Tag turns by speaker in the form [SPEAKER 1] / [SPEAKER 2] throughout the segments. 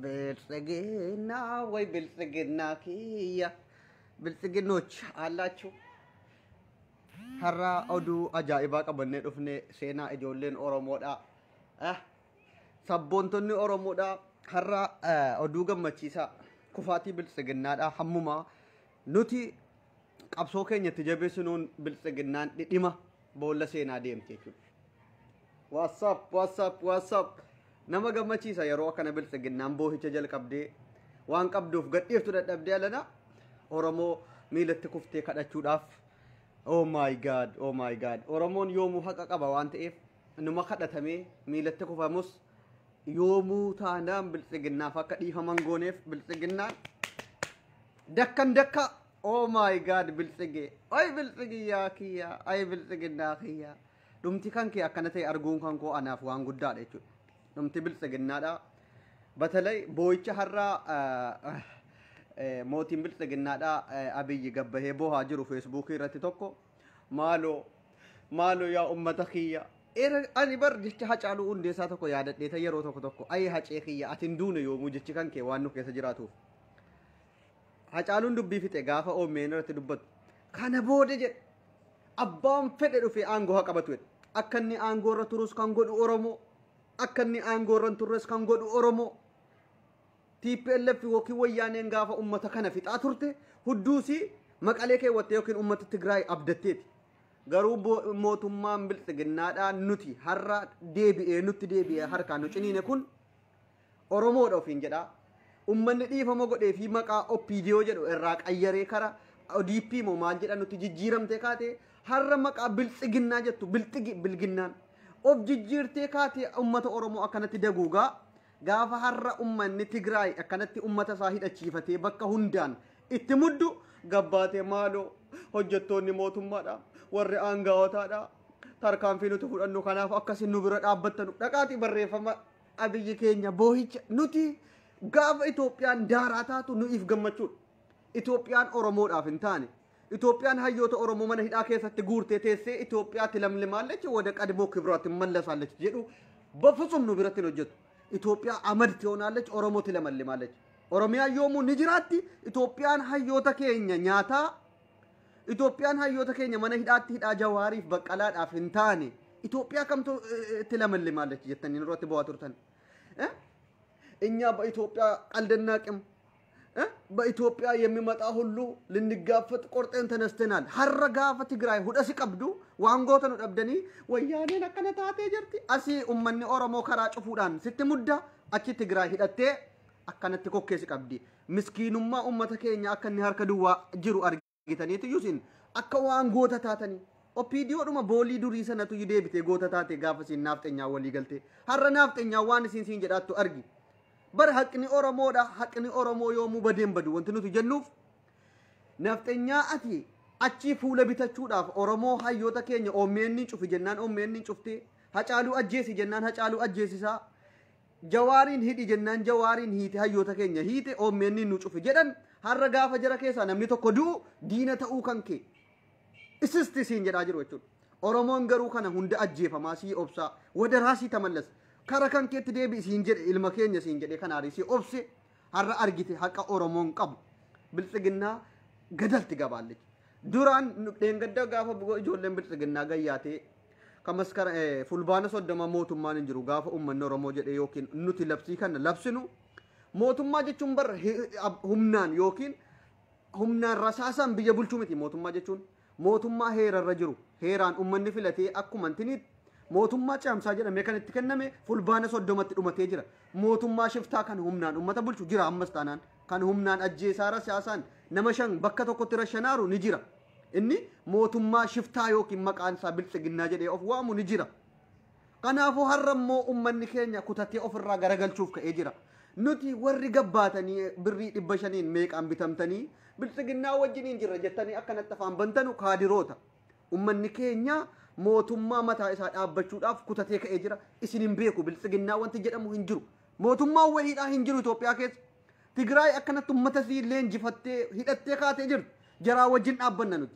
[SPEAKER 1] ብልጽግና ወይ ብልጽግና ክያ ብልጽግኖች አላችሁ ሀራ ኦዱ አጃኢባ ቀበኔ ዱፍኔ ሴና ኢጆሌን ኦሮሞዳ ሰቦንቶኒ ኦሮሞዳ ሀራ ኦዱ ገመቺሳ ኩፋቲ ብልጽግናዳ ሐሙማ ኑቲ ቀብሶ ኬኘት ጀቤስኑን ብልጽግናን ዲዲማ ቦለ ሴና ዴምቴቹ ዋትስአፕ nama gammachiisa yeroo kana biltsiginnaan boohicha jalqabdee waan qabduuf gadhiiftu dadhabdee alana oromoo miilatti kuftee kadhachuudhaaf oh my god oromoon yoomuu haqa qaba waan ta'eef numa kadhatamee miilatti kufamus yoomuu taanaan biltsiginnaaf akka dhiifaman gooneef biltsiginnaan dakka oh my god biltsige ay biltsigiyyaa kiyya ay biltsiginnaa kiyya dhumti kan kee akkana ta'e arguun kan koo anaaf waan guddaadha jechuudha نمتي بالسجنادا بتلاقي بويتش هرّا موتين بالسجنادا أبي يجبه بوها جرو فيسبوك رتيتوكو مالو يا تخيّة أنا برجع هجعلو أندي ساتوكو يادت ديتا يرو توكو أي هجعية أتندون يوم وجدت كان كي وانو كيسجراتو هجعلو ندبي في تجافة أو مينر تدبت كان بودج أبام فترة في أنغو هكابتوت أكني أنغو رتروس كانغو أورمو أكني أنغورن تورس كانغود أورومو TPLF وكي ويانين غافا أمتا كان في تاتورتي هدوسي مقاليكي واتيوكين أمتا تقراي أبدتيت غروب موتمان بالتغنادا نوتي هرّا نوتي ديبي هركا نوچنين يكون أورومو دو فين جدا أمن ديفا مغو دي في مقا أوبيديو جدو إراك أياري كارا أو دي بي مو مال جدا نوتي جيرم تكاتي هرّا مقا بالتغنا جدو بالغنان of jijjiirtee kaatee ummata oromoo akkanatti daguugaa gaafa har'a ummanni Tigraay akkanatti ummata isaa hidhachiifatee bakka hundaan itti muddu gabbaatee maaloo hojjettoonni mootummaadha warri aanga'ootaadha tarkaanfii nuti fudhannu kanaaf akkasiin nu bira dhaabbattanu dhaqaatii barreeffama abiyyi keenya boohicha nuti gaafa Itoophiyaan daaraa taatu nuuf gammachuudha Itoophiyaan oromoodhaaf hin taane ኢትዮጵያን ሀዮተ ኦሮሞ ማነ ሂዳ ከሰት ጉርቴ ተሴ ኢትዮጵያ ትለምልማለች ወደ ቀድሞ ክብሯት ትመለሳለች ጀዱ በፍጹም ነው ብረት ነው ጀቱ ኢትዮጵያ አመድ ትሆናለች ኦሮሞ ትለምልማለች ኦሮሚያ ዮሙ ንጅራቲ ኢትዮጵያን ሀዮተ ከኛ ኛታ ኢትዮጵያን ሀዮተ ከኛ ማነ ሂዳት ሂዳ ጀዋሪፍ በቀላድ አፍንታኔ ኢትዮጵያ ከምቶ ትለምልማለች ጀተን ንሮት በዋቱርተን እኛ በኢትዮጵያ ቀልደናቅም በኢትዮጵያ የሚመጣ ሁሉ ልንጋፈጥ ቆርጠን ተነስተናል ሐረጋፈ ትግራይ ሁደሲ ቀብዱ ዋንጎተን ደብደኒ ወያኔ ነከነታቴ ጀርቲ አሲ ኡመኒ ኦሮሞ ከራ ጭፉዳን ስትሙዳ አቺ ትግራይ ሂደቴ አከነት ኮኬሲ ቀብዲ ምስኪኑማ ኡመተ ኬኛ አከኒ ሀርከ ዱዋ ጅሩ አርጊተኒ ትዩሲን አከ ዋንጎተታተኒ ኦፒዲዮ ዱማ ቦሊ ዱሪ ሰነቱ ይዴብቴ ጎተታቴ ጋፈሲ ናፍጠኛ ወሊ ገልቴ ሐረ ናፍጠኛ ዋን ሲንሲን ጀዳቱ አርጊ bar haqqni oromoo yoomuu badeen badu wanti nuti jennuuf nafxenyaa ati achi fuula bitachuudhaaf oromoo hayyoota keenya oomeenni cufi jennaan oomeenni cufte hacaaluu ajjeesi jennaan hacaaluu ajjeesisaa jawaariin hidhi jennaan jawaariin hiite hayyoota keenya hiite oomeenni nu cufi jedhan har'a gaafa jara keessaa namni tokko du'u diina ta'uu kan kee isisti siin jedhaa jiru jechuudha oromoon garuu kana hunda ajjeefamaa sii obsaa wada raasii tamallas kara kan keetti deebi siin jedhe ilma keenya siin jedhe kanaari si obse har'a argite haqa oromoon qabu biltsiginnaa gadalti gabaallechi duraan dheengadda gaafa ijoolleen biltsiginnaa gayyaatee kamaskara fulbaana soddoma mootummaan hin jiru gaafa ummanni oromoo jedhe yookiin nuti labsii kana labsinu mootummaa jechuun bar humnaan yookiin humnaan rasaasan biyya bulchuu miti mootummaa jechuun mootummaa heerarra jiru heeraan ummanni filatee akkuma intiniit mootummaa caamsaa jedhamee kan itti kenname fulbaana soddomatti dhumatee jira mootummaa shiftaa kan humnaan ummata bulchu jira ammas taanaan kan humnaan ajjeesaara siyaasaan nama shan bakka tokkotti rashanaaru ni jira inni mootummaa shiftaa yookiin maqaan isaa biltsiginnaa jedhee of waamu ni jira kanaafuu har'a immoo ummanni keenya kutatee ofirraa garagalchuuf ka'ee jira nuti warri gabbaatanii birrii 500 meeqaan bitamtanii biltsiginnaa wajjiniin jirra jettanii akkanatti afaan bantanu kaadiroota ummanni keenya mootummaa mataa isaa dhaabbachuudhaaf kutatee ka'ee jira isin hin beeku biltsiginnaa wanti jedhamu hin jiru mootummaa wahiidhaa hin jiru Itoophiyaa keessa Tigraay akkanatti ummata sii leenjifattee hidhattee kaatee jirtu jaraa wajjin dhaabbanna nuti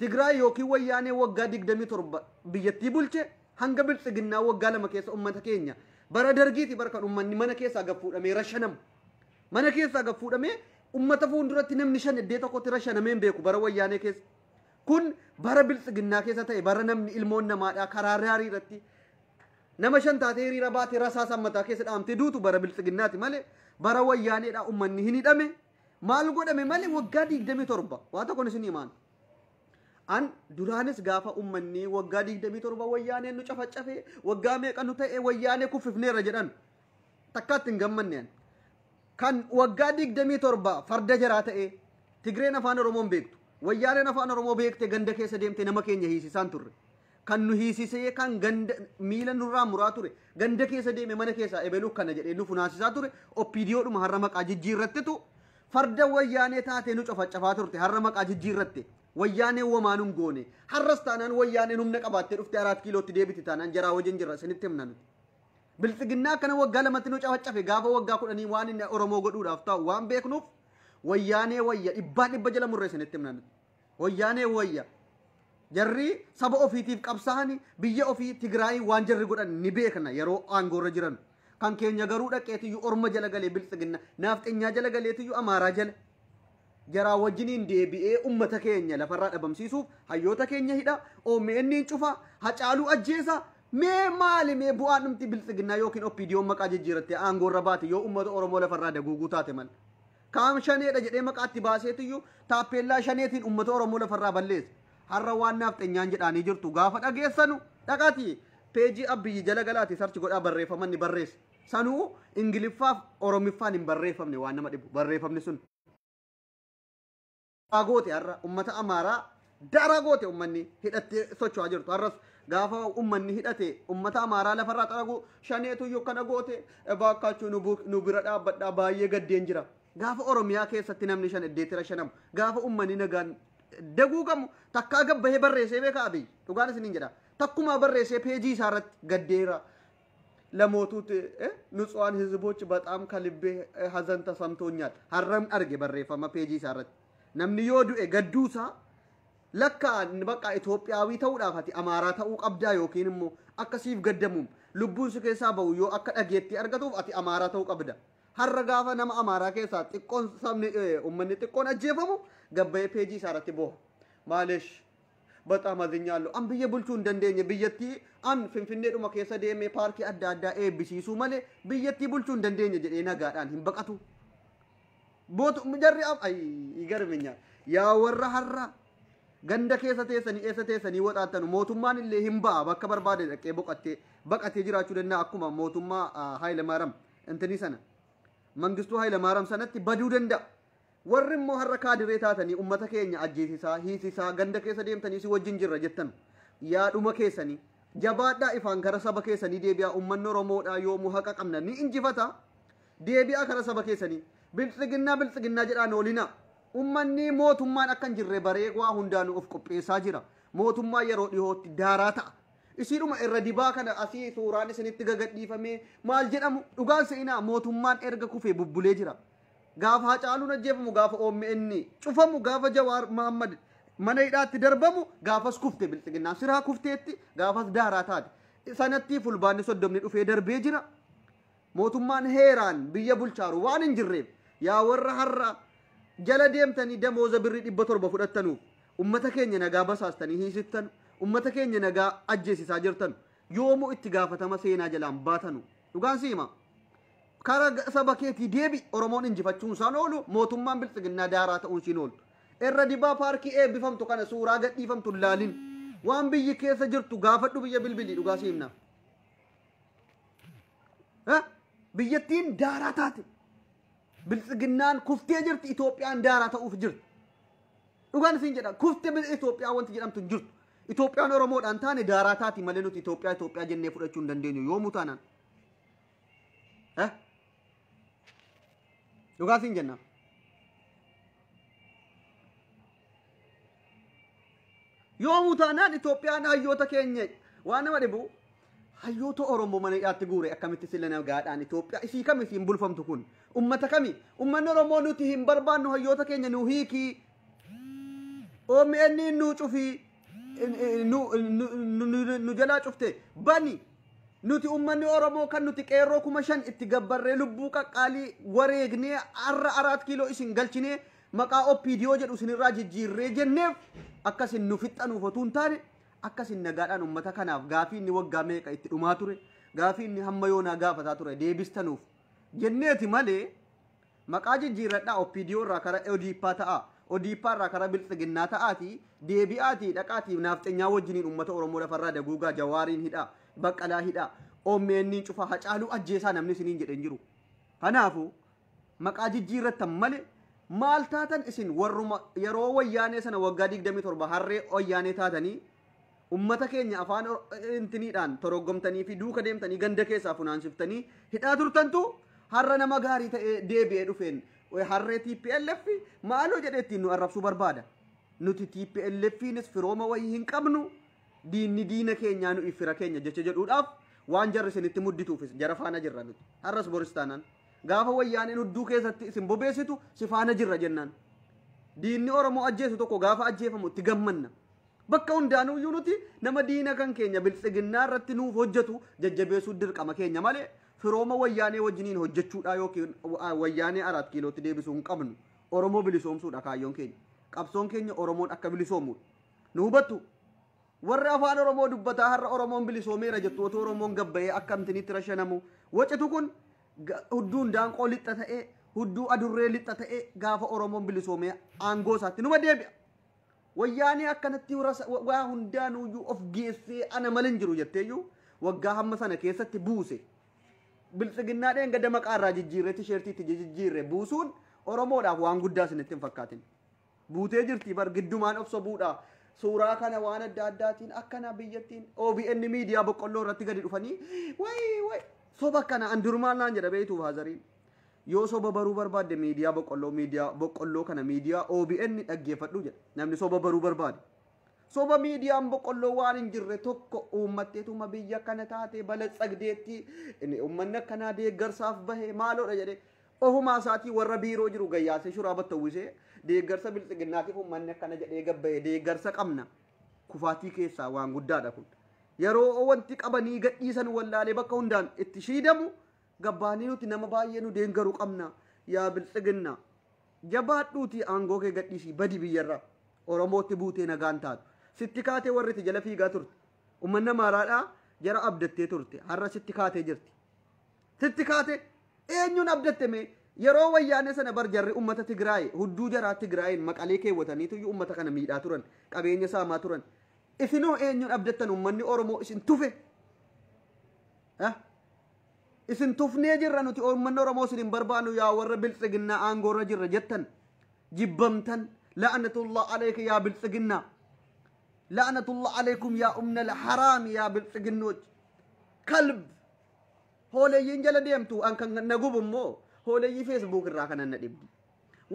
[SPEAKER 1] Tigraay yookiin wayyaanee waggaa 27 biyyattii bulche hanga biltsiginnaa waggaa 2 keessa ummata keenya bara dargiiti barkan ummanni mana keessa gaffuudhamee rashanam mana keessa gaffuudhamee ummata fuulduratti namni shan iddee tokkotti rashanameen beeku bara wayyaanee keessa kun bara biltsiginnaa keessa ta'e bara namni ilmoon namaadhaa karaa raarii irratti nama shan taatee hiriira baatee rasaa sammataa keessa dhaamtee duutu bara biltsiginnaati malee bara wayyaaneedhaa ummanni hin hidhame maal godhame malee waggaa 27 waa tokkoon isin himaan an duraanis gaafa ummanni waggaa 27 wayyaaneen nu cafacafe waggaa meeqa nu ta'e wayyaanee kuffifneerra jedhan takkaatti hin gammanneen kan waggaa 27 farda jaraa ta'e Tigreen afaan Oromoon beektu wayyaaneen afaan Oromoo beekte ganda keessa deemte nama keenya hiisisaan turre kan nu hiisisee kan ganda miila nurraa muraa ture ganda keessa deeme mana keessa ebeluu kana jedhee nu funaansisaa ture oppiidiyoodhuma har'a maqaa jijjiirrattetu farda wayyaanee taatee nu cafacafaa turte har'a maqaa jijjiirratte wayyaanee wamaanuun goone har'as taanaan wayyaanee humna qabaattee dhufte 4 kiilootti deebiti taanaan jaraa wajjin jirra isinitti himna nuti biltsiginnaa kana waggaa lamatti nu cafacafe gaafa waggaa 10 waan inni Oromoo godhuudhaaf ta'u waan beeknuuf wayyaanee wayya dhibba jala murre isinitti himna nuti wayyaanee wayya jarri saba ofiitiif qabsaani biyya ofii Tigraay waan jarri godhan ni beekna yeroo aangoorra jiran kan keenya garuu dhaqeetiyyuu orma jala galee biltsiginna naafxeenyaa jala galeetiyyuu amaaraa jala jaraa wajjiniin deebi'ee ummata keenya lafarraa dhabamsiisuuf hayyoota keenya hidha OMN cufa hacaaluu ajjeesa mee maali mee bu'aan dhumti biltsiginnaa yookiin oppiidiyoon maqaa jijjiiratte aangoorra baate yoo ummata Oromoo lafarraa daguuguu taate mal kaam shaneedha jedhee maqaatti baaseetiyyuu taappeellaa shaneetiin ummata Oromoo lafarraa balleessa har'a waan naafxeenyaan jedhaanii jirtu gaafa dhageessanu dhaqaati peejii Abiyyi jala galaati sarchi godhaa barreeffamanni barreessa sanuu ingiliffaaf oromiffaan hin barreeffamne waan nama dhibu barreeffamni sun goote har'a ummata amaaraa dara goote ummanni hidhattee socho'aa jirtu har'as gaafa ummanni hidhate ummata amaaraa lafarraa xaragu shaneetu yokkana goote baakkaachuu nu bira dhaabbadhaa baay'ee gaddeen jira gaafa oromiyaa keessatti namni shan iddeetti rashanamu gaafa ummanni nagaan daguugamu takkaa gabbahee barreessee beeka Abiyyi dhugaan isiniin jedha takkuma barreessee peejii isaarratti gaddeera ለሞቱት ንጹሃን ህዝቦች በጣም ከልቤ ሀዘን ተሰምቶኛል ሀረም አርጌ በሬፈማ ፔጂ ሳረት ነምኒ ዮዱ ገዱሳ ለካ በቃ ኢትዮጵያዊ ተውዳፋቲ አማራ ተው ቀብዳ ዮኪንሞ አከሲፍ ገደሙም ልቡን ስከሳ በው ዮ አከ ዳጌቲ አርገቱ አቲ አማራ ተው ቀብዳ ሀረጋፈ ነማ አማራ ከሳ ጥቆን ሰምኒ ኡመኒ ጥቆን አጀፈሙ ገበይ ፔጂ ሳረት ቦ ማለሽ በጣም አዝኛለሁ አንብዬ ቡልቹ እንደንደኝ ብየቲ አን ፍንፍኔዱማ ከሰ ደሜ ፓርቲ አዳዳ ኤቢሲሱ ማለ ብየቲ ቡልቹ እንደንደኝ ጀዴ ነጋዳን ሂምበቀቱ ቦቱ ምጀሪ አይ ይገርምኛል ያ ወራ ሐራ ገንደ ከሰ ተሰኒ ወጣተኑ ሞቱማን ለ ሂምባ በከ በርባደ ደቄ በቀቴ ጅራቹ ደና አኩማ ሞቱማ ኃይለ ማርያም እንትኒ ሰነ መንግስቱ ኃይለ ማርያም ሰነቲ በዱ ደንዳ warrimmo harra kaadire taatanii ummata keenya ajjeesisaa hiisisaa ganda keessa deemtanii si wajjin jirra jettan yaadhuma keessanii jabaadhaa ifaan gara saba keessanii deebi'aa ummanni Oromoodhaa yoomuu haqa qabna ni injifata deebi'aa gara saba keessanii biltsiginnaa jedhaan oolina ummanni mootummaan akkan jirre baree waa hundaanuu of qopheessaa jira mootummaa yeroo dhihootti daaraa ta'a isiidhuma irra dibaa kana asii suuraan isinitti gagadhiifamee maal jedhamu dhugaan seenaa mootummaan erga kufee bubbulee jira gaafa hacaaluun ajjeefamu gaafa OMN cufamu gaafa Jawaar Mohammad mana hidhaatti darbamu gaafas kufte biltsiginnaa siraa kufteetti gaafas daaraa taate sanatti fulbaanni soddomni dhufee darbee jira mootummaan heeraan biyya bulchaaru waan hin jirreef yaa warra har'a jala deemtanii damooza birrii 700 fudhattanuuf ummata keenya nagaa basaastanii hiisittan ummata keenya nagaa ajjeesisaa jirtan yoomuu itti gaafatama seenaa jalaan baatanu dhugaan siima kara saba keetii deebi Oromoon injifachuun isaan oolu mootummaan biltsiginnaa daaraa ta'uun siin oolu irra dibaa paarkii eebbifamtu kana suuraa gadhiifamtu laalin waan biyyi keessa jirtu gaafadhu biyya bilbilii dhugaa siimna biyyattiin daaraa taate biltsiginnaan kuftee jirti Itoophiyaan daaraa ta'uuf jirti dhugaan siin jedha kuftee Itoophiyaa wanti jedhamtu hin jirtu Itoophiyaan Oromoodhaan taane daaraa taati malee nuti Itoophiyaa jennee fudhachuu hin dandeenyu yoomuu taanaan dhugaasiin jenna yoomuu taanaan Itoophiyaan hayyoota keenya waan nama dhibu hayyoota Oromoo mana hidhaatti guure akkamitti silla nagaadhaan Itoophiyaa isii kam isiin bulfamtu kun ummata kami ummanni Oromoo nuti hin barbaannu hayyoota keenya nu hiikii OMN nu cufii nu jalaa cufte bani nuti ummanni Oromoo kan nuti qeerroo 5,000 itti gabbarree lubbuu qaqqaalii wareegnee arra 4 kiiloo isin galchinee maqaa OPDO jedhu isinirraa jijjiirree jenneef akkasin nu fixxanuuf otuu hin taane akkasin nagaadhaan ummata kanaaf gaafii inni waggaa meeqa itti dhumaa ture gaafii inni hamma yoonaa gaafataa ture deebistanuuf jenneeti malee maqaa jijjiirradhaa OPDO irraa kara ODP ta'a ODP irraa kara bilxiginnaa ta'aati deebi'aati dhaqaati naafxeenyaa wajjiniin ummata Oromoo lafarraa daguugaa Jawaariin hidhaa Baqqalaa hidhaa OMN cufa Hacaaluu ajjeesaa namni isiniin jedhan jiru kanaafu maqaa jijjiirrattan malee maal taatan isin warruma yeroo wayyaanee sana waggaa 27 harree wayyaanee taatanii ummata keenya afaan intiniidhaan toroggomtanii fi duuka deemtanii ganda keessaa funaansiftaanii hidhaa turtantu har'a nama gaarii ta'ee deebi'ee dhufeen harree TPLF maaloo jedhee ittiin nu arrabsuu barbaada nuti TPLFiinis firooma wayii hin qabnu diinni diina keenyaa nu ifira keenya jecha jedhuudhaaf waan jarri isinitti muddituufis jara faana jirra nuti har'as boristaanaan gaafa wayyaaneen hudduu keessatti isin bobeessitu si faana jirra jennaan diinni Oromoo ajjeesu tokko gaafa ajjeefamu itti gammanna bakka hundaanuyyuu nuti nama diina kan keenya bilxiginnaa irratti nuuf hojjetu jajjabeessuu dirqama keenya malee firooma wayyaanee wajjiniin hojjechuudha yookiin wayyaanee 4 kiilootti deebisuu hin qabnu Oromoo bilisoomsuudha kaayyoon keenya qabsoon keenya Oromoon akka bilisoomuudha nu hubattu warri afaan Oromoo dubbataa har'a Oromoon bilisoomeera jettu otoo Oromoon gabbayee akkamtinitti rashanamu wacitu kun hudduun daanqoo lixxa ta'ee hudduu adurree lixxa ta'ee gaafa Oromoon bilisoomee aangoo isaatti numa deebi'a wayyaanee akkanatti waa hundaanuyyuu of geessee ana malin jiru jetteeyyuu waggaa hamma sana keessatti buuse bilxiginnaadheen gada maqaarraa jijjiirree tisheertiitti jijjiirre buusuun Oromoodhaaf waan guddaa isinitti hin fakkaatin buutee jirti bar giddumaan of sobuudha suuraa kana waan adda addaatiin akkana biyyattiin OBN miidiyaa boqqolloo irratti gadi dhufanii way soba kana andurmaan naan jedha beeytuuf hazariin yoo soba baruu barbaadde miidiyaa boqqolloo kana miidiyaa OBN dhaggeeffadhu jedha namni soba baruu barbaade soba miidiyaan boqqolloo waan hin jirre tokko uummatteetuma biyya kana taate balatsagdeetti uummanni akkanaa deeggarsaaf bahe maaloodha jedhe ofumaa isaatii warra biiroo jiru gayyaasee shuraabatti uwwisee deeggarsa bilxiginnaatiif uummanni akkana jedhee gabbaye deeggarsa qabna kufaatii keessaa waan guddaadha kun yeroo wanti qabanii gadhiisan wallaalee bakka hundaan itti shiidamu gabbaanii nuti nama baay'ee nu deeggaru qabna yaa bilxiginnaa jabaadhuuti aangoo kee gadhiisii badi biyyarraa Oromootti buutee nagaan taatu sitti kaatee warri itti jala fiigaa turte uummanni Amaaraadhaa jara abdattee turte har'a sitti kaatee jirti sitti kaatee eenyuun abdatte mee yeroo wayyaanee sana bar jarri ummata Tigraay hudduu jaraa Tigraayin maqalee keewwataniitu ummata kana miidhaa turan qabeenya saamaa turan isinoo eenyuun abdattan ummanni Oromoo isin tufe isin tufnee jirra nuti ummanni Oromoo isin hin barbaannu yaa warra bilxiginnaa aangoorra jirra jettan jibbamtan la'natullah alayka yaa bilxiginnaa la'natullah alaykum yaa umnal haraam yaa bilxiginnooj kalb hooleeyyiin jala deemtu an kan nagubummoo hooleeyyii Facebook irraa kanan na dhibdi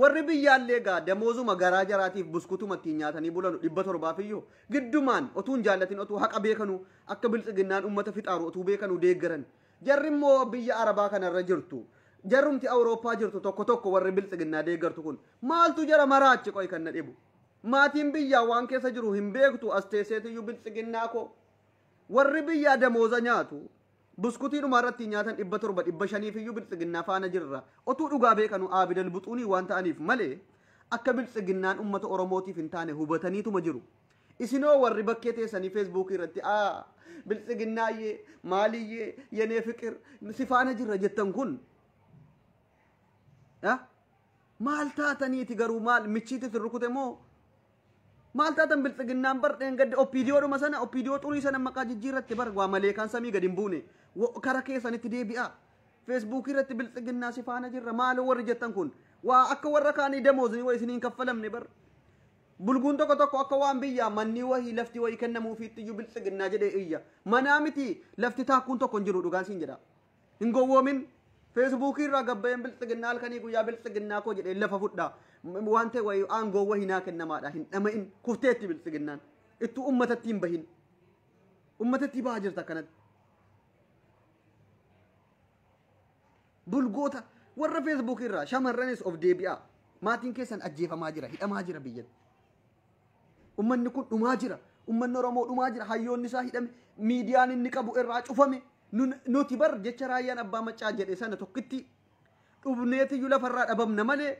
[SPEAKER 1] warri biyyaallee gaa damoozuma garaa jaraatiif buskutuma ittiin nyaatanii bulanu 700 iyyuu giddumaan otuun jaallatin otuu haqa beekanu akka bilxiginnaan ummata fixaaru otuu beekanu deeggaran jarri immoo biyya arabaa kanarra jirtu jarrumti Awurooppaa jirtu tokko warri bilxiginnaa deeggartu kun maaltu jara maraachi qoy kan na dhibu maatiin biyyaa waan keessa jiru hin beektu as teesseetiyyuu bilxiginnaa koo warri biyyaa damooza nyaatu buskutii dhumarratti nyaatan 700 500 iyyuu bilxiginnaa faana jirra otuu dhugaa beekanu aabidal buxuunii waan ta'aniif malee akka bilxiginnaan ummata Oromootiif hin taane hubataniituma jiru isinoo warri bakkee teessanii Facebook irratti bilxiginnaayyee maaliyyee yenee fiqir si faana jirra jettan kun maal taataniiti garuu maal michiitti rukute moo maal taatan bilxiginnaan bar dheengadde OPDOodhuma sana OPDO xurii sana maqaa jijjiirratti bar waa malee kan samii gadi hin buune kara keessanitti deebi'a Facebook irratti bilxiginnaa si faana jirra maaloo warri jettan kun waa akka warra kaanii damoozni waa isiniin kaffalamne bar bulguun tokko akka waan biyyaa manni wahii lafti wahii kennamuufiitti iyyuu bilxiginnaa jedhee iyya manaa miti lafti taakkuun tokko hin jiru dhugaan siin jedha hin gowwoomin Facebook irraa gabbayeen bilxiginnaa halkanii guyyaa bilxiginnaa koo jedhee lafa fudhaa waan ta'e wayii aangoo wahii naa kennamaadha hin dhama'in kufteetti bilxiginnaan ittuu ummatatti hin bahin ummatatti bahaa jirta akkanatti bulgoota warra Facebook irraa shamarranis of deebi'aa maatiin keessan ajjeefamaa jira hidhamaa jira biyyatti ummanni kun dhumaa jira ummanni Oromoo dhumaa jira hayyoonni isaa hidhame miidiyaan inni qabu irraa cufame nuti bar jecha raayyaan abbaa maccaa jedhe sana tokkitti dhubneeti yula farraa dhabamna malee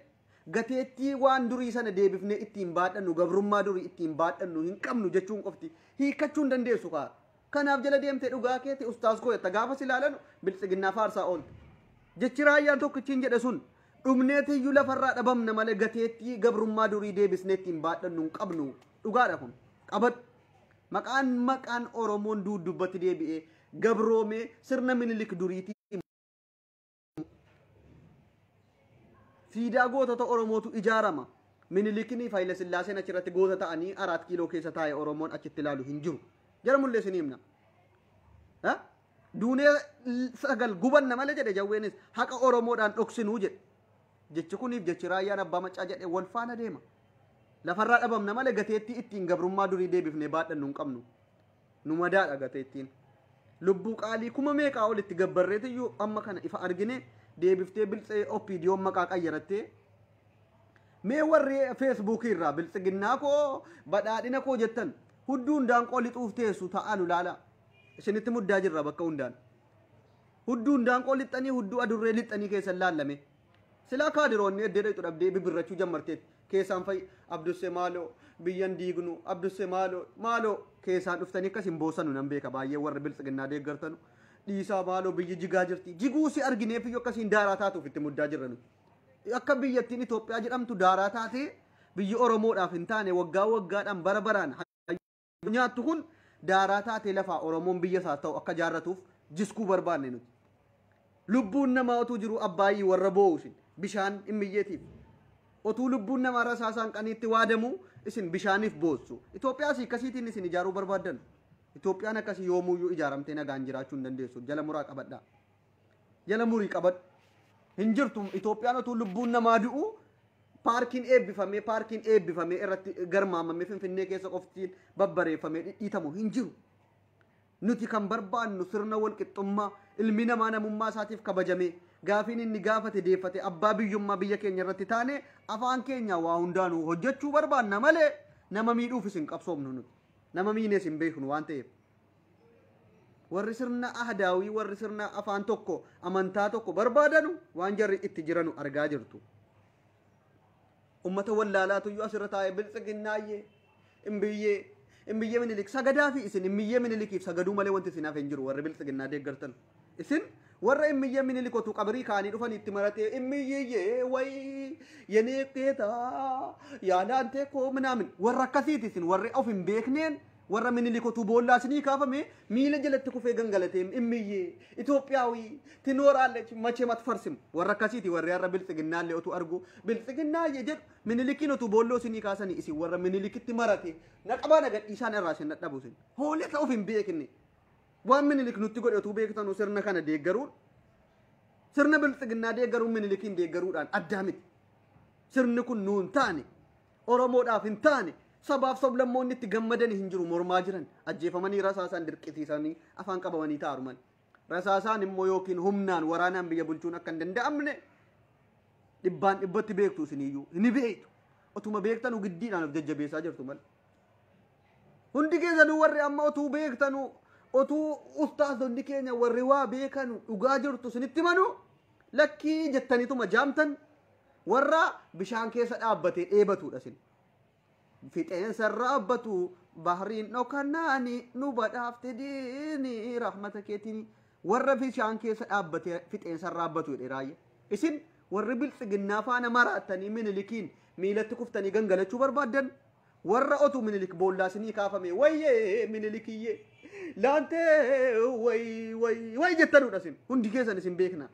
[SPEAKER 1] gateettii waan durii sana deebifnee ittiin baadhannu gabrummaa durii ittiin baadhannu hin qabnu jechuun qofti hiikkachuun dandeessu kaa kanaaf jala deemtee dhugaa keeti ustaas koo yetta gaafa silaalanu biltsiginnaa faarsaa ooltu jechi raayyaan tokkichiin jedhe sun dhumneeti yula farraa dhabamna malee gateettii gabrummaa durii deebisnee ittiin baadhannu hin qabnu dhugaadha kun qabad maqaan oromoon duudubbatti deebi'ee gabroomee sirna minilik duriitii siidaa gootota oromootu ijaarama minilikni Haayile Sillaaseen achirratti goota ta'anii 4 kiiloo keessa taa'ee oromoon achitti ilaalu hin jiru jara mullee sin himna duunee sagal gubanna malee jedhe jawweenis haqa oromoodhaan dhoksinuu jedhe jechi kuniif jechi raayyaan abbaa maccaa jedhe wal faana deema lafarraa dhabamna malee gateettii ittiin gabrummaa durii deebifnee baadhannu hin qabnu nu madaadha gateettiin lubbuu qaalii kuma meeqaa olitti gabbarreetiyyuu amma kana ifa argine deebiftee biltsee oppiidiyoon maqaa qayyarattee mee warri feesbuukii irraa biltsiginnaa koo badhaadhina koo jettan hudduu hundaan qolixuuf teessu ta'alu laala isinitti muddaa jirra bakka hundaan hudduu hundaan qolixxanii hudduu adurree lixxanii keessan laallame silaa kaadiroonni eddee dhayxu dhabdee bibirrachuu jammarteet keessaan fay abdusse maaloo biyyan diignu abdusse maaloo keessaan dhuftanii akkas hin boosanu nan beeka baay'ee warri biltsiginnaa deeggartanu dhiisaa maaloo biyyi jigaa jirti jiguu si argineef iyyuu akkasiin daaraa taatuuf itti muddaa jirran akka biyyattiin Itoophiyaa jedhamtu daaraa taatee biyyi Oromoodhaaf hin taane waggaa waggaadhaan bara baraan nyaattu kun daaraa taatee lafaa Oromoon biyya isaa ta'u akka jaarratuuf jiskuu barbaanne nuti lubbuun namaa otuu jiru abbaayii warra boo'usin bishaan immiyyeetiif otuu lubbuun namaa rasaasaan qaniitti waadamu isin bishaaniif boossu Itoophiyaas akkasiitiin isin ijaaruu barbaaddan Itoophiyaan akkasii yoomuyyuu ijaaramtee nagaan jiraachuu hin dandeessu jala muraa qabadhaa jala murii qabadhu hin jirtu Itoophiyaan otuu lubbuun namaa du'u paarkiin eebbifamee irratti garmaamamee finfinnee keessa qoftiin babbareeffamee dhidhiitamu hin jiru nuti kan barbaannu sirna walqixxummaa ilmi namaa namummaa isaatiif kabajamee gaafiin inni gaafate deeffate abbaa biyyummaa biyya keenya irratti taane afaan keenya waa hundaanuu hojjechuu barbaanna malee nama miidhuuf isin qabsoomnu nuti nama miinees hin beeknu waan ta'eef warri sirna ahdaawii warri sirna afaan tokko amantaa tokko barbaadanu waan jarri itti jiranu argaa jirtu ummata wallaalaatu iyyuu asirra taa'ee biltsiginnaayyee imbiyyee minilik sagadaa fi isin imbiyyee minilikiif sagaduu malee wanti isinaaf hin jiru warri biltsiginnaa deeggartan isin warra imbiyyee minilikotu qabrii kaanii dhufan itti maratee imbiyyee way yeneeqeeta yaalaantee koo minaamin warra akkasiiti isin warri of hin beekneen warra minilikotu boollaa isinii kaafame miila jalatti kufee gangalatee imbiyyee Itoophiyaawii tinooraallee machee matfarsim warra akkasiiti warri har'a biltsiginnaallee otu argu biltsiginnaayyee jedhu minilikiin otu boolloo isinii kaasanii isin warra minilikitti marate naqabaa nagadhiisaan irraa isin dhadhabu isin hoolee ta'uuf hin beekne waan minilik nutti godhe otuu beektanu sirna kana deeggaruun sirna biltsiginnaa deeggaruun minilikiin deeggaruudhaan addaa miti sirni kun nuun taane Oromoodhaaf hin taane sabaaf sablammoonni itti gammadanii hin jiru mormaa jiran ajjeefamanii rasaasaan dirqisiisanii afaan qabamanii taaruman rasaasaan immoo yookiin humnaan waraanaan biyya bulchuun akka hin danda'amne dhibbaan dhibbatti beektu isiniyyuu ni beektu otuma beektanu giddiidhaan of jajjabeessaa jirtu malee hundi keessanuu warri amma otuu beektanu otuu ustaazonni keenya warri waa beekanu dhugaa jirtu isinitti manu lakkii jettanituma jaamtan warra bishaan keessa dhaabbatee dheebatudha isin fixeensa raabbatu bahriin dhokanaani nu badhaafte diini rahmata keetiin warra bishaan keessa dhaabbatee fixeensa raabbatu jedhe raayya isin warri biltsiginnaa faana maraatanii minilikiin miilatti kuftanii gangalachuu barbaaddan warra otuu minilik boollaa isinii kaafame wayyee minilikiyyee laantee way jettanudha isin hundi keessan isin beekna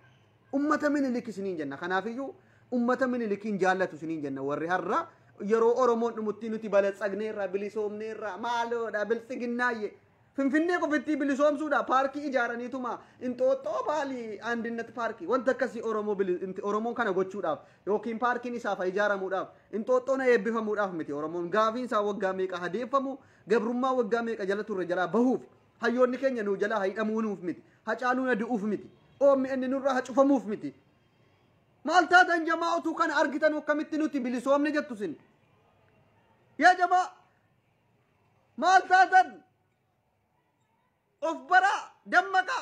[SPEAKER 1] ummata minilik isiniin jenna kanaafiyyuu ummata minilikiin jaallatu isiniin jenna warri har'a yeroo Oromoon dhumutti nuti balatsagneerra bilisoomneerra maaloodha biltsiginnaayyee finfinnee qofitti bilisoomsuudha paarkii ijaaraniituma inxooxxoo baali andinnat paarkii wanta akkasii Oromoon kana gochuudhaaf yookiin paarkiin isaaf ijaaramuudhaaf inxooxxoon eebbifamuudhaaf miti Oromoon gaafiin isaa waggaa meeqa hadeeffamu gabrummaa waggaa meeqa jala turre jalaa bahuuf hayyoonni keenya nuu jalaa hidhamuunuuf miti hacaaluun adu'uuf miti oommi inni nurraa hacufamuuf miti maal taatan jamaa utuu kana argitan akkamitti nuti bilisoomne jettu sin yaa jamaa maal taatan of bara dammaqa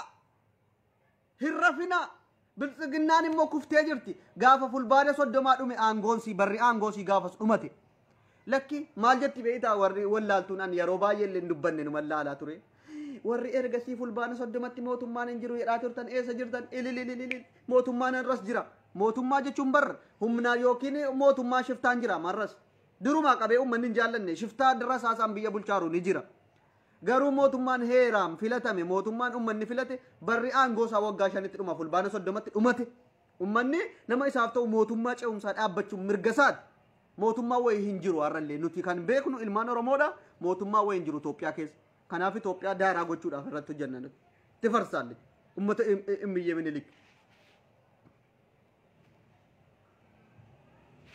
[SPEAKER 1] hirrafina biltsiginnaan immoo kuftee jirti gaafa fulbaana soddomaa dhume aangoonsi barri aangoonsi gaafas dhumate lakki maal jetti beeytaa warri wallaaltuun an yeroo baay'ee illee dubbanne nu mallaalaa ture warri ergasii fulbaana soddomatti mootummaan hin jiru jedhaa turtan eessa jirtan ililililil mootummaan irras jira mootummaa jechuun barra humnaa yookiin mootummaa shiftaan jira marras durumaa qabee uummanni hin jaallanne shiftaa dirra saasaan biyya bulchaaru ni jira garuu mootummaan heeraam filatame mootummaan uummanni filate barri aangoo isaa waggaa 5tti dhuma fulbaana 30tti dhumate uummanni nama isaaf ta'u mootummaa ce'umsaa dhaabbachuun mirgasaati mootummaa wayii hin jiru har'allee nuti kan beeknu ilmaan Oromoodha mootummaa wayii hin jiru Itoophiyaa keessa kanaaf Itoophiyaa daaraa gochuudhaaf irratti hojjennan itti farsaalle ummata immiyyee minilik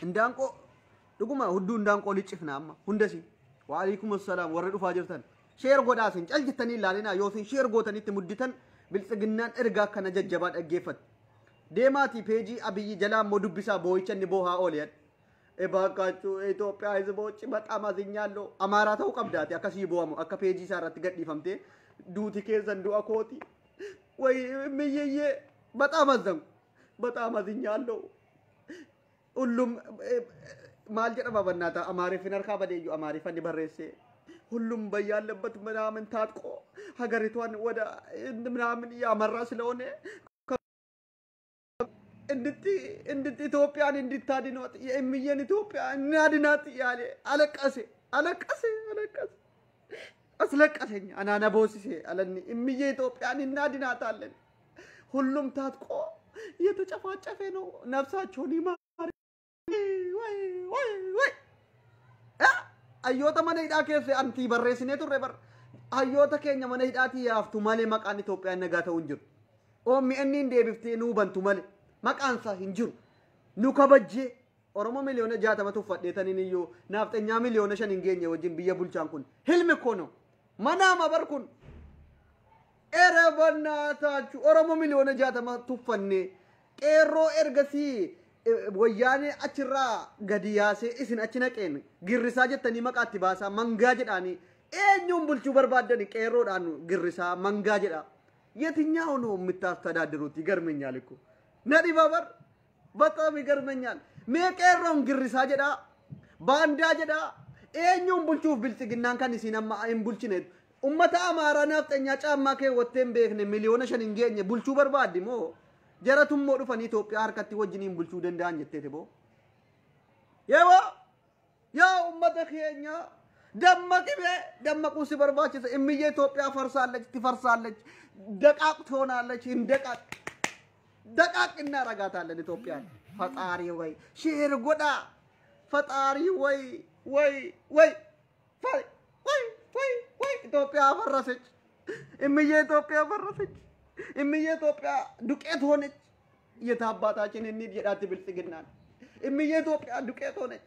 [SPEAKER 1] indaanqoo dhuguma hudduu indaanqoo liccifna amma hundasi wa alaykum assalaam warri dhufaa jirtan sheer godhaasin cal jettanii ilaalinaa yoo isin sheer gootanitti mudditan biltsiginnaan ergaa kana jajjabaa dhaggeeffat deemaatii peejii abiyyi jalaa immoo dubbisaa boo'icha inni boohaa ooliyad ebaakachu Itoophiyaa hizbochi በጣም አዝኛለሁ አማራ ተው ቀብዳት አከሲ ቦሙ አከ ፔጂ ሳራት ገዲፈምቴ ዱቲ ከዘን ዱአ ኮቲ ወይ ምየየ በጣም አዝኛለሁ ሁሉም ማልጀራ በበናታ አማሪ ፍነርካ በደዩ አማሪ ፈን በረሴ ሁሉም በያለበት ምናምን ታጥቆ ሀገሪቷን ወደ ምናምን ያመራ ስለሆነ እንድት ኢትዮጵያን እንድታድኗት የእምየን ኢትዮጵያ እናድናት ያለ አለቀሰ አስለቀሰኝ አናና ቦሲሴ አለኒ እምየ ኢትዮጵያን እናድናታለን ሁሉም ታጥቆ እየተጨፋጨፈ ነው ነፍሳቸውን ይማር ወይ አዮታ ማነ ሂዳ ከፍ አንቲ በረስኔ ቱሬ በር አዮታ ከኛ ማነ ሂዳቲ ያፍቱ ማለ መቃን ኢትዮጵያ ነጋተው እንጅር ኦሚ እኒ እንደብፍቴ ኑ በንቱ ማለ maqaansa hin jiru nu kabajje oromo miliyoona 60 tuffadheetaniin iyyuu naaftanya miliyoona 5 hin geenye wajin biyya bulchaan kun hilmi kono manama bar kun erebannaataachu oromo miliyoona 60 tuffanne qeerroo ergasii wayyaane achirraa gadi yaase isin achi naqeen girrisaa jettanii maqaatti baasaa mangaa jedhaanii eenyuun bulchuu barbaadani qeerroodhaan girrisaa mangaa jedha የትኛው ነው የምታስተዳድሩት ይገርመኛል እኮ ነዲ ባበር በጣም ይገርመኛል ሜቄሮን ግርሳ ጀዳ ባንዳ ጀዳ ኤኙን ቡልቹፍ ብልጽግናን ካን ሲናማ አይን ቡልችነ ኡመታ አማራ ናፍጠኛ ጫማ ከ ወተን ቤክነ ሚሊዮነ ሸን እንገኘ ቡልቹ በርባዲሞ ጀረቱም ሞዱ ፈን ኢትዮጵያ አርከቲ ወጅኒን ቡልቹ ደንዳን ጀቴቴቦ የቦ ያ ኡመተ ኬኛ ደመቁ ሲበርባች እምየ ኢትዮጵያ ፈርሳለች ትፈርሳለች ደቃቅ ትሆናለች እንደቃቅ دقاق النارجات على الإثيوبيان فطاري وي شير قدا فطاري وي إثيوبيا فرسج إمية إثيوبيا فرسج إمية إثيوبيا دكت هونج يتابعتاچن إني جراتي بالسجنان إمية إثيوبيا دكت هونج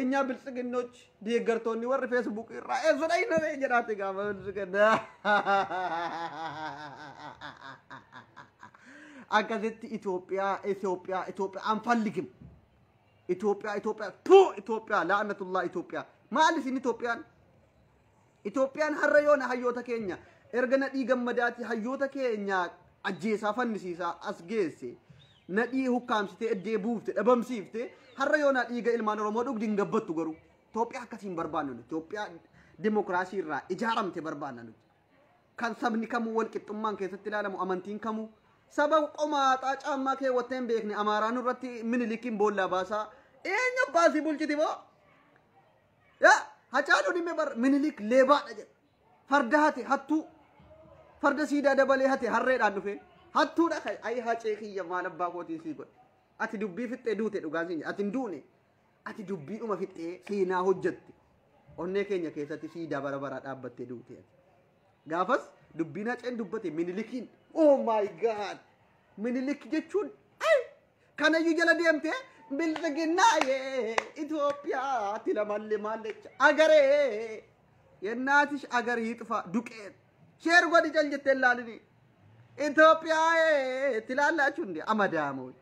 [SPEAKER 1] إنيا بالسجنوج ديغرتوني ور فيسبوك رأي زراي نري جراتي كام بالسجنا أكادت إثيوبيا أنفلكم إثيوبيا لعنة الله إثيوبيا ما ألفين إثيوبيا هريون هيوتا كينيا إرجنا إيجام مداتي هيوتا كينيا أجيسا فنسيسا أسجيسي ندي حكام ستة الدبوفت أبام سيفت هريون إيجا إلمان رمادوك دينجبت تجرو إثيوبيا كثير بربانون إثيوبيا ديمقراطية را إجارم تبربانون كان سبني كمو والكتمان كيستلالم أمانتين كمو سبب قمات أما كي وتم بيكني أمارانو رتي من لكيم بولا باسا إيه باسي بولتي بو يا هتشالو دي مبر من لك ليبا فردهاتي هاتو فرد سيدا دبلي هاتي هرّيد عنو فين هاتو دا خي أي هاتشيخي يا مالا باقوتي سيقول أتي دبي في التدوتي دوغازين أتي ندوني أتي دبي أما في التي سينا هجتي أوني كينيا كيساتي سيدا برابرات أبت تدوتي غافس دبينا چن دبتي من لكين oh my god minilik jechuun ay kana yujala deemte bildigina ye Ethiopia tilamalle malech agare የናትሽ አገር ይጥፋ ዱቄት ሼር ጎዲ ጀልጀት ላልኒ ኢትዮጵያ ትላላችሁ እንዴ አማዳሞች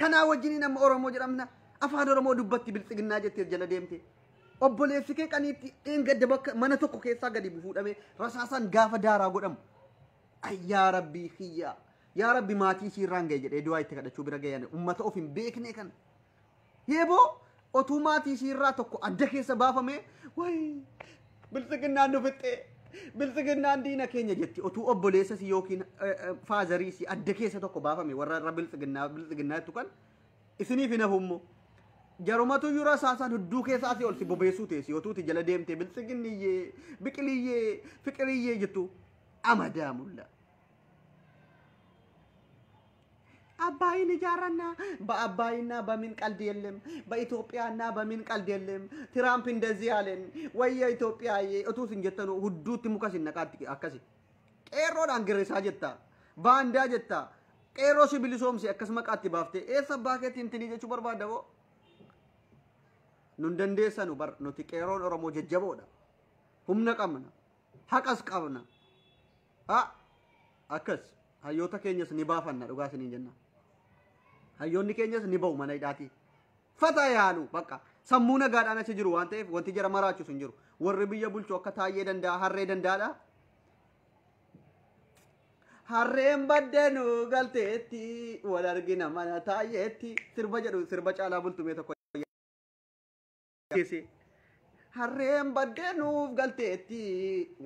[SPEAKER 1] ከና ወጅኒ ነም ኦሮሞ ጅራምና አፋን ኦሮሞ ዱበቲ ብልጽግና ጀት ጀለ ደምቴ obboleessi kee qaniitti dheengadda bakka mana tokko keessaa gadi fuudhamee rasaasan gaafa daaraa godhamu yaa rabbii xiyyaa yaa rabbi maatii siirraan ga'e jedhee du'aa itti kadhachuu bira ga'an ummata of hin beekne kan yeeboo otuu maatii siirraa tokko adda keessa baafamee way biltsiginnaan nu fixxee biltsiginnaan diina keenya jetti otuu obboleessas yookiin faazariis adda keessa tokko baafame warra irra biltsiginnaattu kan isiniif hin hafummoo jarumatu yura saasan hudduu keessaati ol si bobeessuu teessi otuuti jala deemtee biltsiginniyyee biqiliyyee fiqiriyyee jettu amadaamulla አባይን ጃራና በአባይና በምን ቀልድ የለም በኢትዮጵያና በምን ቀልድ የለም ትራምፕ እንደዚህ ያለን ወይ ኢትዮጵያ እቱስ እንጀተኑ ሁዱት ሙከስ ነቃት አከሲ ቄሮን አንግሬሳ ጀታ ባንዳ ጀታ ቄሮ ሲቢሊሶም ሲአከስ መቃት ባፍቴ ኤሰ ባኬት እንትን ይጀቹ በርባደቦ ኑንደንዴሰኑ በር ኑቲ ቄሮን ኦሮሞ ጀጀቦዳ ሁምነ ቀምና ሐቀስ ቀብና አከስ hayyoota keenyas ni baafanna dhugaa isiniin jenna hayyoonni keenyas ni ba'u mana hidhaati fata yaanu bakka sammuu nagaadhaan achi jiru waan ta'eef wanti jara maraachuus hin jiru warri biyya bulchu akka taayee danda'a harree danda'aadha harreen baddeenu galteetti wal argina mana taayeetti sirba jedhu sirba caalaa bultumee tokko harreen baddeenu galteetti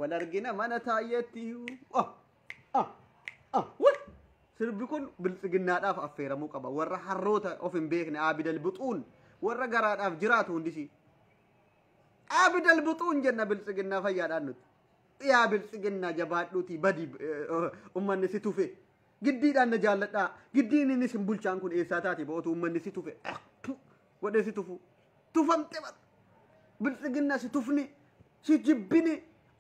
[SPEAKER 1] wal argina mana taayeetti sirbi kun biltsiginnaadhaaf affeeramuu qaba warra harroota of hin beekne abidal buxuun warra garaadhaaf jiraatu hundisi abidal buxuun jenna biltsiginnaa fayyaadhaan nuti yaa biltsiginnaa jabaadhuutii badi ummanni si tufe giddiidhaan na jaalladhaa giddiin inni sin bulchaan kun eessaa taati ba'ootu ummanni si tufe godhee si tufu tufamte bat biltsiginnaa si tufni si jibbini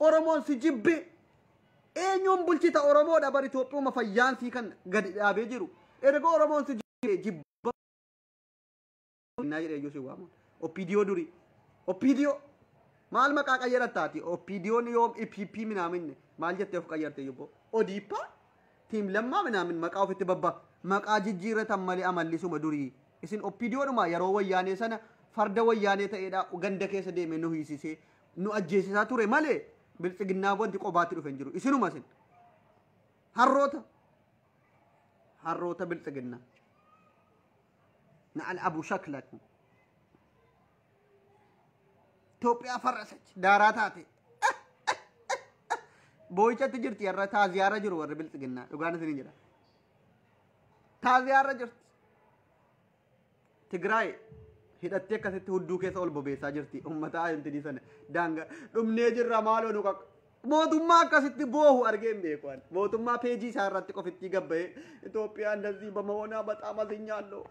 [SPEAKER 1] oromoon si jibbi eenyuun bulchita oromoodha bar Itoophiyaa fayyaansi kan gadi dhaabee jiru erga oromoon si jibba naa jedhee yoo si waamu opiidiyoo duri opiidiyoo maal maqaa qayyarattaati opiidiyoon yoom IPP minaaminne maal jettee of qayyarte yobbo odiippa tiim lammaa minaamin maqaa ofitti babba maqaa jijjiirratan malee amallisuma durii isin opiidiyoodhuma yeroo wayyaanee sana farda wayyaanee ta'eedha ganda keessa deeme nu hiisisee nu ajjeesisaa ture malee biltsiginnaa wanti qobaatti dhufen jiru isinuma isin harroota biltsiginnaa na'al abu shaklakum Itoophiyaa farrasach daaraa taate boo'ichatti jirti yarra taaziyaara jiru warri biltsiginnaa dhugaan isin jedha taaziyaara jirti Tigraay hidhattee akkasitti hudduu keessa ol bobeessaa jirti ummataa intinii sana daanga dhumnee jirra maaloo nu qaqqu mootummaa akkasitti boohu argeen beekwaan mootummaa peejii isaa irratti qofitti gabba'ee Itoophiyaa እንደዚህ በመሆኗ በጣም አዝኛለሁ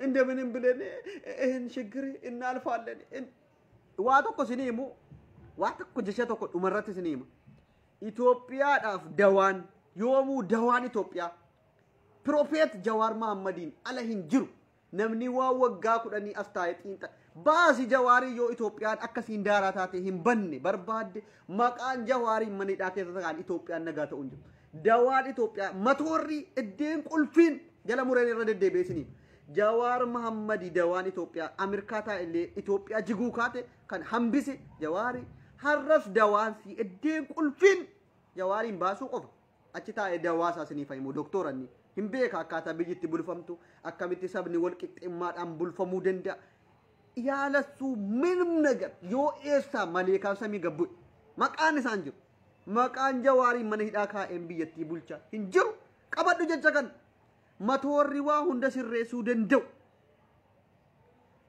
[SPEAKER 1] እንደምንም ብለን ይህን ችግር እናልፋለን waa tokko siniimu waa tokko jecha tokko dhumarratti siniima Itoophiyaadhaaf dawaan yoomuu dawaan Itoophiyaa Prophet Jawaar Mahammadiin ala hin jiru namni waa waggaa kudhanii as taa'ee xiinxa baasi jawaarii yoo Itoophiyaan akkasiin daaraa taate hin banne barbaadde maqaan jawaariin manidhaa keessa ta'an Itoophiyaan nagaa ta'uun jiru dawaan Itoophiyaa matoorri iddeen qulfiin jala mureen irra deddeebiisiniif Jawaar Mahammadi dawaan Itoophiyaa Ameerikaa taa'ellee Itoophiyaa jiguu kaate kan hambise jawaarii har'as dawaan si iddeen qulfiin jawaariin baasuu qofa achi taa'ee dawaa isaa sinii fahimu doktooranni hin beeka akkaataa biyyitti bulfamtu akkamitti sabni wal qixxeemmaadhaan bulfamuu danda'a yaalasuu minum nagar yoo eessaa maleekaan samii gabbu maqaan isaan jiru maqaan jawaarii mana hidhaa kaa'een biyyattii bulchaa hin jiru qabadhu jecha kan matoorri waa hunda sirreessuu danda'u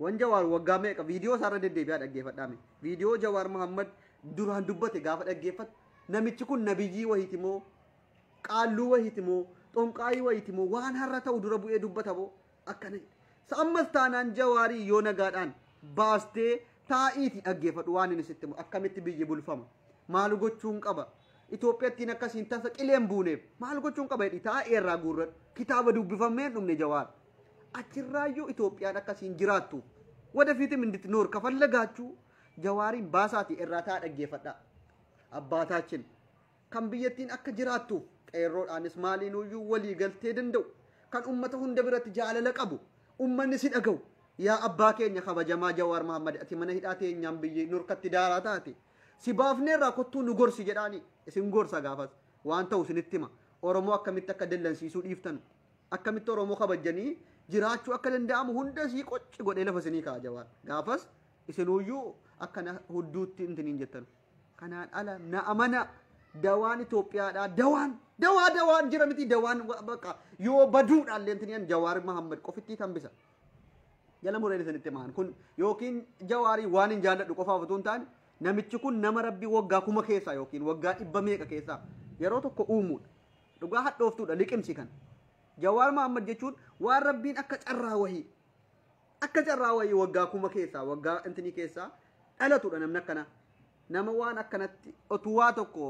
[SPEAKER 1] wan jawaar waggaa meeqa viidiyoo isaarra deddeebi'aa dhaggeeffadhaame viidiyoo Jawaar Mahammad duraan dubbate gaafa dhaggeeffatu namichi kun nabiyyii wahiiti moo qaalluu wahiiti moo xonqaayii wayiiti moo waan har'a ta'u dura bu'ee dubbata moo akkana ammas taanaan jawaarii yoo nagaadhaan baastee taa'iiti dhaggeeffadhu waan inni sitti akkamitti biyyi bulfama maal gochuun qaba Itoophiyaattiin akkasiin tasa qileen buuneef maal gochuun qaba jedhi taa'ee irraa guurradhu kitaaba dubbifamee dhumne Jawaar achirraayyuu Itoophiyaan akkasiin jiraattu wadafiitim inditti noor kafallagaachuu jawaariin baasaati irraa taa dhaggeeffadha abbaataachin kan biyyattiin akka jiraattuuf qeerroodhaanis maaliinuyyuu walii galtee danda'u kan ummata hunda biratti jaalala qabu ummanni si dhaga'u yaa abbaa keenya kabajamaa Jawaar Mahammad ati mana hidhaa teenyaan biyyi nurkatti daaraa taate si baafneerraa kottuu nu gorsi jedhaani isin gorsa gaafas waan ta'u isinitti hima Oromoo akkamitti akka dallansiisuu dhiiftan akkamitti Oromoo kabajanii jiraachuu akka danda'amu hunda sii qocci godhee lafa isinii kaa Jawaar gaafas isinuyyuu akkana hudduutti intiniin jettan kanaan ala na amana dawaan Itoophiyaadhaa dawaan jira miti dawaan bakka yoo baduudhaallee intiniin Jawaar Mahammad qofitti tambisa jala mureen isinitti himaan kun yookiin Jawaarii waan hin jaalladhu qofaaf utuu hin taane namichi kun nama rabbii waggaa kuma keessaa yookiin waggaa 100 meeqa keessaa yeroo tokko uumuudha dhugaa hadhooftuudha liqimsi kan Jawaar Mahammad jechuun waan rabbiin akka carraa wahii waggaa kuma keessaa waggaa intinii keessaa dhalatudha namni akkana nama waan akkanatti otuu waa tokko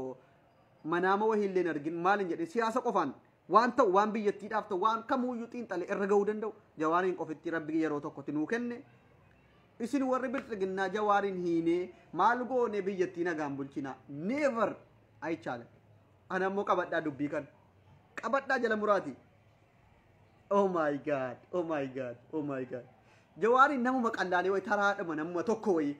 [SPEAKER 1] manaama wahii illee argin maalin jedhe siyaasa qofaan waan ta'u waan biyyattiidhaaf ta'u waan kamuuyyuu xiinxale irra ga'uu danda'u Jawaariin qofitti rabbi yeroo tokkotti nuu kenne isin warri bilxiginnaa Jawaariin hiinee maal goone biyyattii nagaan bulchina never aichaale ana ammoo qabadhaa dubbii kan qabadhaa jala muraati oh my god Jawaariin namuma qallaalee way taraadhuma namuma tokko way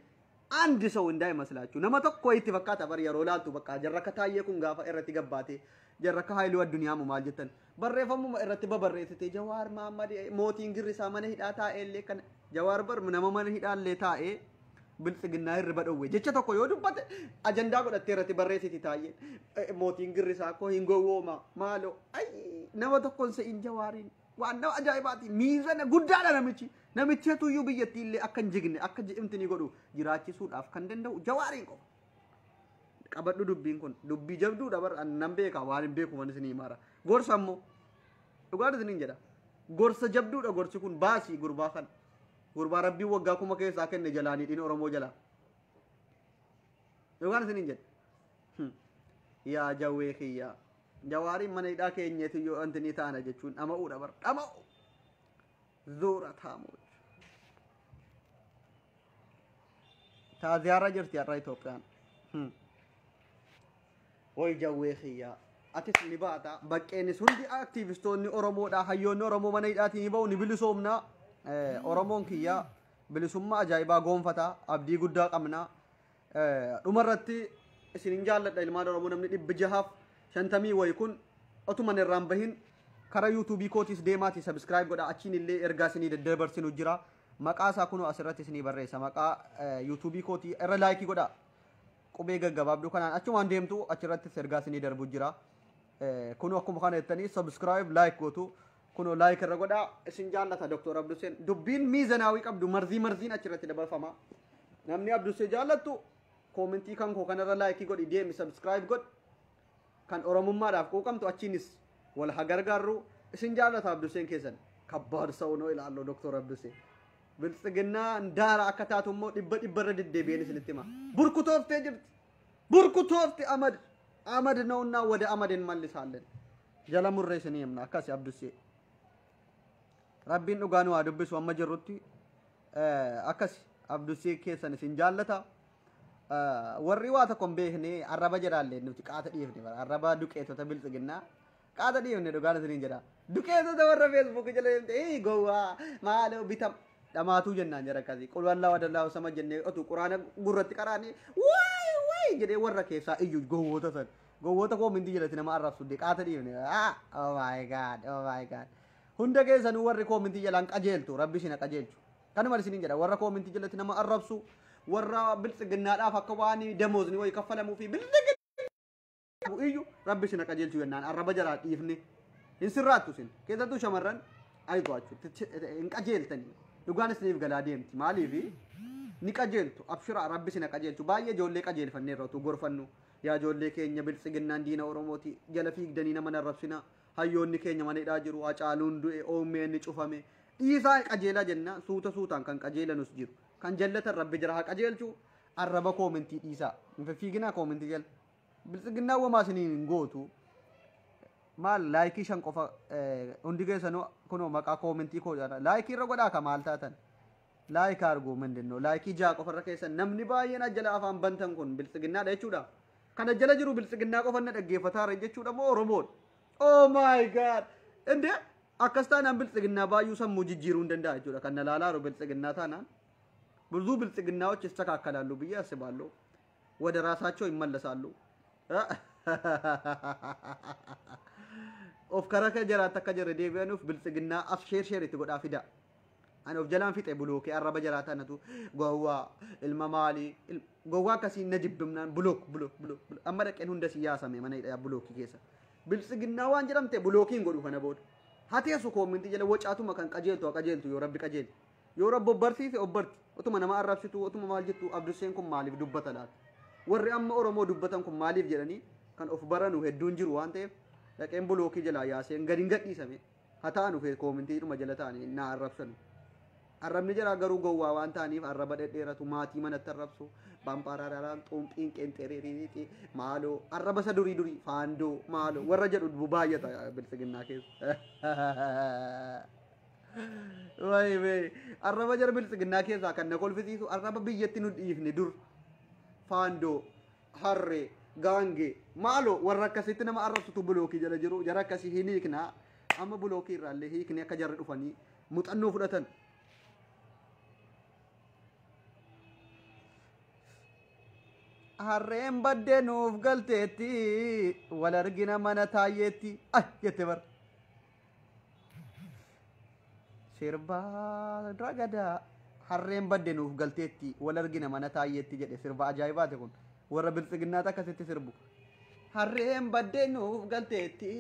[SPEAKER 1] አንድ ሰው እንዳይመስላችሁ ነማ tokko itti fakkaata bar yeroo laaltu bakka jarraka taayee kun gaafa irratti gabbaate jarraka haayiluu addunyaa mu maal jettan barreeffamuma irratti babarreessite Jawaar Mahammad mootiin girrisaa mana hidhaa taa'ellee kan Jawaar bar nama mana hidhaallee taa'ee bilxiginnaa hirriba dhowwe jecha tokko yoo dubbate ajandaa godhattee irratti barreessiti taayee mootiin girrisaa koo hin gowwooma maalo ay nama tokkoon se'in Jawaariin waan nama ajaa'ibaati miizana guddaadha namichi tuyyuu biyyattii illee akka hin jigne akka imtinii godhu jiraachisuudhaaf kan danda'u Jawaariin qofa qabadhu dubbiin kun dubbii jabduudha bar nan beeka waan hin beeku manis ni mara gorsa ammoo dhugaadha isiniin jedha gorsa jabduudha gorsi kun baasii gurbaa kan gurbaa rabbii waggaa kuma keessaa kenne jalaanii dhiin Oromoo jalaa dhugaadha isiniin jedha yaa jawwee kiyyaa Jawaariin mana hidhaa keenyatti yoo antini taana jechuun dhama'uudha bar dhama'u zuura taamuudha taaziyaara jirti har'a Itoophiyaan way jawwee kiyyaa atis ni baata baqqeenis hundi aktiivistoonni Oromoodhaa hayyoonni Oromoo mana hidhaatii ni ba'u ni bilisoomna Oromoon kiyyaa bilisummaa ajaa'ibaa goonfataa abdii guddaa qabna dhumarratti isin jaalladha ilmaan Oromoo namni 600 shantamii way kun otuman irraan bahin kara YouTube kootis deemaati subscribe godha achiin illee ergaa isinii daddabarsinu jira maqaa isaa kunoo asirratti isinii barreessa maqaa YouTube kootii irra like godha qubee gaggabaabduu kanaan achumaan deemtu achirrattis ergaa isinii darbu jira kunoo akkuma kana jettanii subscribe like gootu kunoo like irra godha isin jaallata Dr. Abduseen dubbiin miizanaawii qabdu marziin achirratti dabarfama namni Abdusee jaallattu koomentii kan koo kanarra like godhi deemi subscribe godhi kan Oromummaadhaaf quuqamtu achiinis wal hagargaarru isin jaallata Abduseen keessan kabbaad sa'unoo ilaallo Dr. Abdusee bilxiginnaa daara akka taatu immoo dhibba irra deddeebi'een isinitti hima burkutooftee jirti burkutoofti amad ነውና ወደ አመድ እንመልሳለን jala murree isinii himna akkasi Abdusee rabbiin dhugaa nu haa dubbisu amma jirrutti akkasi Abdusee keessan isin jaallata warri waa tokko hin beekne arraba jedhaallee nuti qaata dhiifne arraba duqeetota bilxiginnaa qaata dhiifne dhugaan isiniin jedha duqeetota warra Facebook jala deemte gowwaa maaloo bitam dhamaatuu jennaan jara akkasii qul wallaahu adallaahu sama jennee otuu quraana gurratti qaraanii waay jedhee warra keessaa iyyuu gowwoota koomintii jalatti nama arrabsu qaata dhiifne oh my god hunda keessanuu warri koomintii jalaan qajeeltu rabbi isin qajeelchu kanuma isiniin jedha warra koomintii jalatti nama arrabsu warra bilxiginnaadhaaf akka waan damoozni way kaffalamuu fi bilxiginnaa iyyuu rabbi isin qajeelchu jennaan arraba jalaa dhiifne hin sirraattu isin keessattuu shamarran ayitoochu hin qajeeltanii dhugaan isiniif galaa deemti maaliif ni qajeeltu abshira rabbi isin qajeelchu baay'ee ijoollee qajeelfanneerra utuu gorfannu yaa ijoollee keenya bilxiginnaan diina Oromooti jala fiigdanii nama arrabsina hayyoonni keenya mana hidhaa jiru Hacaaluun du'e oommeen cufame dhiisaa qajeelaa jenna suutaan kan qajeelanus jiru kan jallatan rabbi jira haa qajeelchu arraba koomentii dhiisaa hin fiiginaa koomentii jala bilxiginnaa wamaa isiniin gootu maal laayikii 5 qofa hundi keessanuu kunoo maqaa koomentii koo jala laayikii irra godhaa ka maal taatan laayik argu mindinno laayikii 6 qofa irra keessan namni baay'een ajjala afaan bantan kun bilxiginnaadha jechuudha kan ajjala jiru bilxiginnaa qofa na dhaggeeffataa irra jechuudha moo Oromoon oh my god inde akkastaan an biltsiginaa baay'uu sammuu jijjiiruu hin danda'a jechuudha kan na laalaa jiru biltsiginaa taanaan ብዙ ብልጽግናዎች ይስተካከላሉ ብዬ አስባለሁ ወደ ራሳቸው ይመለሳሉ ኦፍ ከረከ ጀራተ ከጀረ ዴቪያኑፍ ብልጽግና አፍ ሼር ይትጎዳ ፊዳ አን ኦፍ ጀላን ፊጤ ብሎክ ያረበ ጀራታነቱ ጎዋ ኢልማማሊ ጎዋ ከሲ ነጅብምናን ብሎክ አመረቀን ሁንደ ሲያሰመ ማነ ያ ብሎክ ኬሰ ብልጽግና ዋን ጀራምቴ ብሎኪን ጎዱ ከነበው ሀቴሱ ኮሚንቲ ጀለ ወጫቱ መከን ቀጀልቱ ዮ ረቢ ቀጀል ዮ ረብ በርሲስ ኦበርት utuma nama arrabsitu utuma maal jettu abduseen kun maaliif dubbata laata warri amma oromoo dubbatan kun maaliif jedhanii kan of baranu hedduun jiru waan ta'eef dhaqeen bulookii jalaa yaaseen gadi hin gadhiisame haa ta'anu fee koomintiidhuma jala ta'anii na arrabsanu arrabni jala garuu gowwaa waan ta'aniif arraba dhedheeratu maatii manatti arrabsu bamparaaraan xuumxiin qeenxereeriiti maaloo arraba isa durii faandoo maaloo warra jedhu baay'ata biltsiginnaa keessa way arraba jar biltsiginnaa keessaa kan na kolfisiisu arraba biyyatti nu dhiifne dur faandoo harree gaangee maaloo warra akkasitti nama arrabsutu bulookii jala jiru jara akkasii hin hiiknaa amma bulookii irraallee hiiknee akka jarri dhufanii muuxannoo fudhatan harreen baddee nuuf galteetti wal argina mana taayyeetti jette bar sirba ragada harreen badde nuuf galteetti wal argina mana taayyeetti jedhe sirba ajaa'ibaate kun warra biltsiginnaata akkasitti sirbu harreen badde nuuf galteetti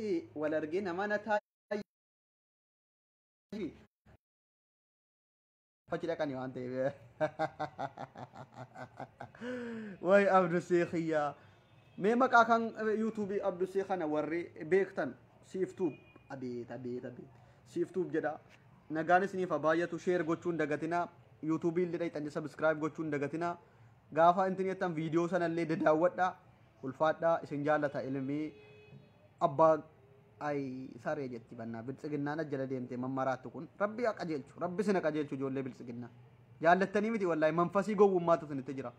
[SPEAKER 1] wal argina mana taayyeetti fachi dhaqanii waan ta'eef way abdu seekhiyaa mee maqaa kan yuutuubii abdu seekhana warri beektan siiftuub abeet siiftuub jedha nagaan isiniif baay'atu share gochuun dagatina youtube illee dhayxanii subscribe gochuun dagatina gaafa intinettan video sanallee dadaawwadha ulfaadha isin jaallata ilmii abbaa ay saree jetti banna biltsiginnaan ajjala deemte mammaraattu kun rabbi qajeelchu rabbi sina qajeelchu ijoollee biltsiginnaa jaallattanii miti wallahi manfasii gowwummaatu isinitti jira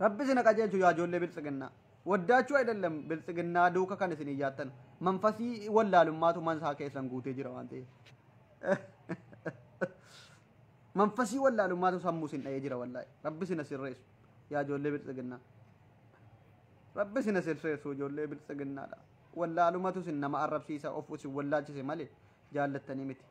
[SPEAKER 1] rabbi sina qajeelchu yaa ijoollee biltsiginnaa ወዳችሁ አይደለም ብልጽግና ዱካ kan isin iyyattan manfasii wallaalummaatu mansaa keessan guutee jira waan ta'eef manfasii wallaalummaatu sammuu sin dhayee jira wallahi rabbi sina sirreessu yaa ijoollee biltsiginnaa rabbi sina sirreessu ijoollee biltsiginnaadha wallaalummaatu sin nama arrabsiisa of isin wallaalchise malee jaallattanii miti